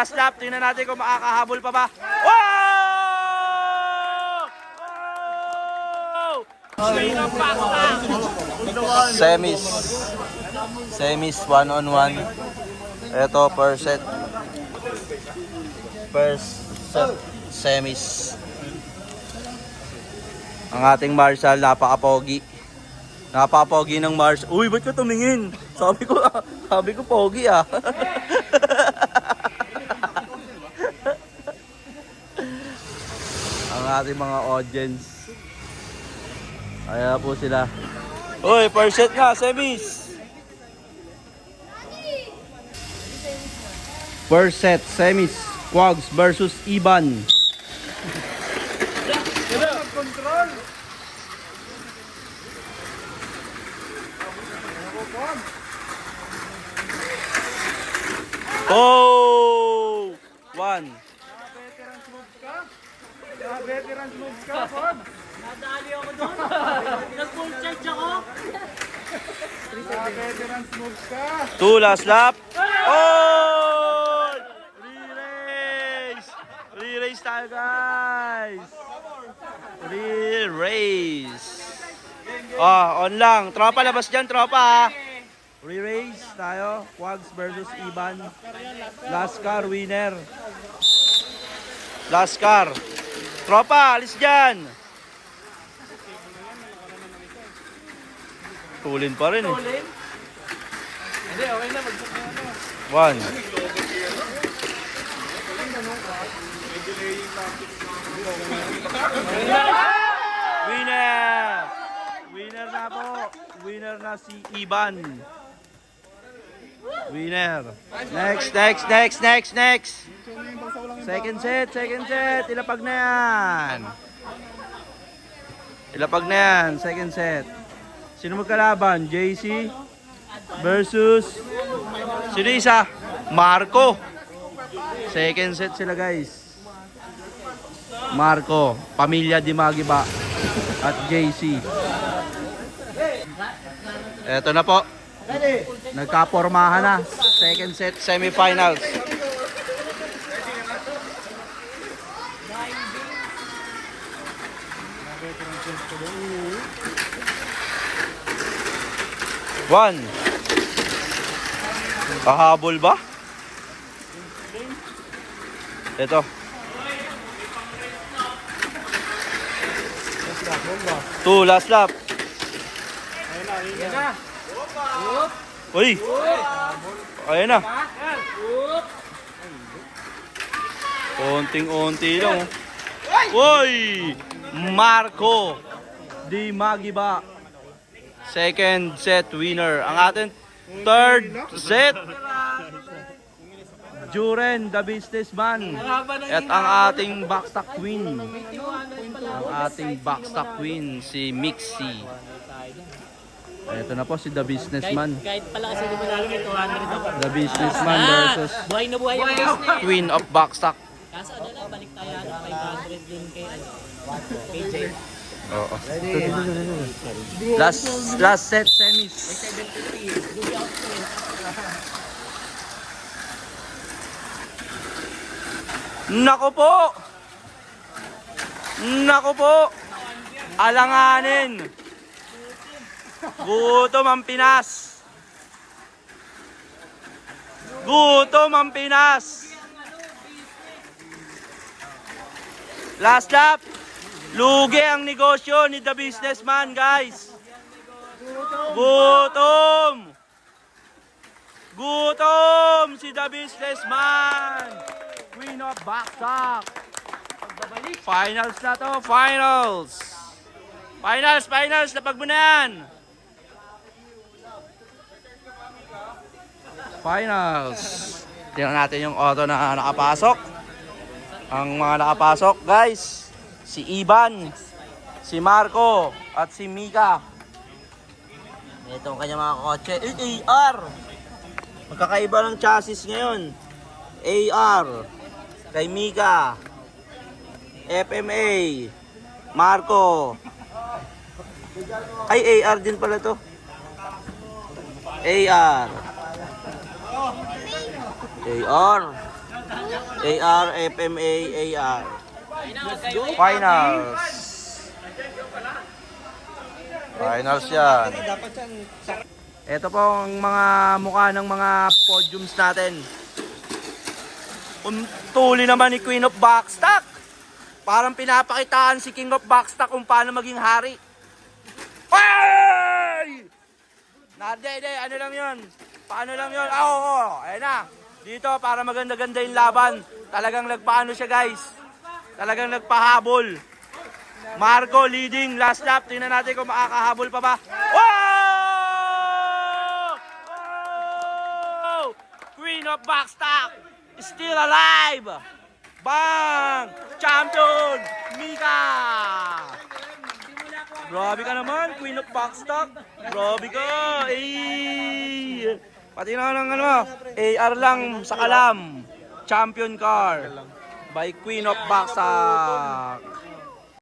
Last lap, tingnan natin kung makakahabol pa ba. Wow! Wow! Semis. Semis 1-on-1. Ito per set. First set semis. Ang ating Marshall, napaka-pogi. Napaka-pogi ng Marshall. Uy, ba't ka tumingin? Sabi ko pogi ah. Ang ating mga audience. Kaya po sila. Uy, first set nga, semis. First set, semis. Quags versus Iban. Oh! One. Veterans moves ka, Bob. Nadali ako doon. Nag-full charge ako. Veterans moves ka. Two, last lap. Oh! Re-race! Re-race tayo, guys! Re-race! On lang. Tropa, labas dyan, tropa. Re-race tayo. Quags versus Iban. Last car, winner. Last car. Tropa, alis dyan. Tulin pa rin eh. Hindi, okay na. One. Winner! Winner na po. Winner na si Iban. Winner. Next. Second set. Ilapag na yan. Second set. Sino magkalaban? JC versus sino isa? Marco. Second set sila, guys. Marco, pamilya Di Magiba at JC. Eto na po. Nagkapormahan na. Second set semifinals. One. Kahabol ba? Ito. Two, last lap. Yan na. Uy. Ayan na. Unting-unti lang. Uy! Marco Di Magiba. Second set winner. Ang ating third set. Juren, the businessman. At ang ating backstock queen. Ang ating backstock queen, si Mixie. Ito na po si the businessman. Kahit pala kasi di mo lalo may 200 ako. The businessman versus Buhay na buhay ang business. queen of backstock. Kaso ano lang, balik tayo 500 din kay KJ. Oo. Last set semis. Nako po. Alanganin. Gutom ang Pinas. Last lap. Lugi ang negosyo ni the businessman, guys. Gutom si the businessman. Queen of backstock. Finals na to, finals. Lapag mo na yan. Finals. Tingnan natin yung auto na nakapasok. Ang mga nakapasok, guys. Si Iban, si Marco, at si Mika. Ito ang kanyang mga kotse. AR! Magkakaiba ng chassis ngayon. AR, kay Mika, FMA, Marco. Ay, AR din pala to. AR. AR, FMA, AR. Finals. Finals yan. Ito po ang mga mukha ng mga podiums natin. Tuli naman ni Queen of Backstock. Parang pinapakitaan si King of Backstock kung paano maging hari. Ay! Hindi, ano lang yun? Paano lang yun? Oo, ayun na. Dito, para maganda-ganda yung laban. Talagang nagpaano siya, guys. Talagang nagpahabol. Marco leading, last lap. Tingnan natin kung makakahabol pa ba. Wow! Oh! Queen of Backstock still alive! Bang! Champion! Mika! Grabe ka naman, Queen of Backstock. Grabe ka. Eh. Pati na ng ano, AR lang sa kalam. Champion car by Queen of Backstock.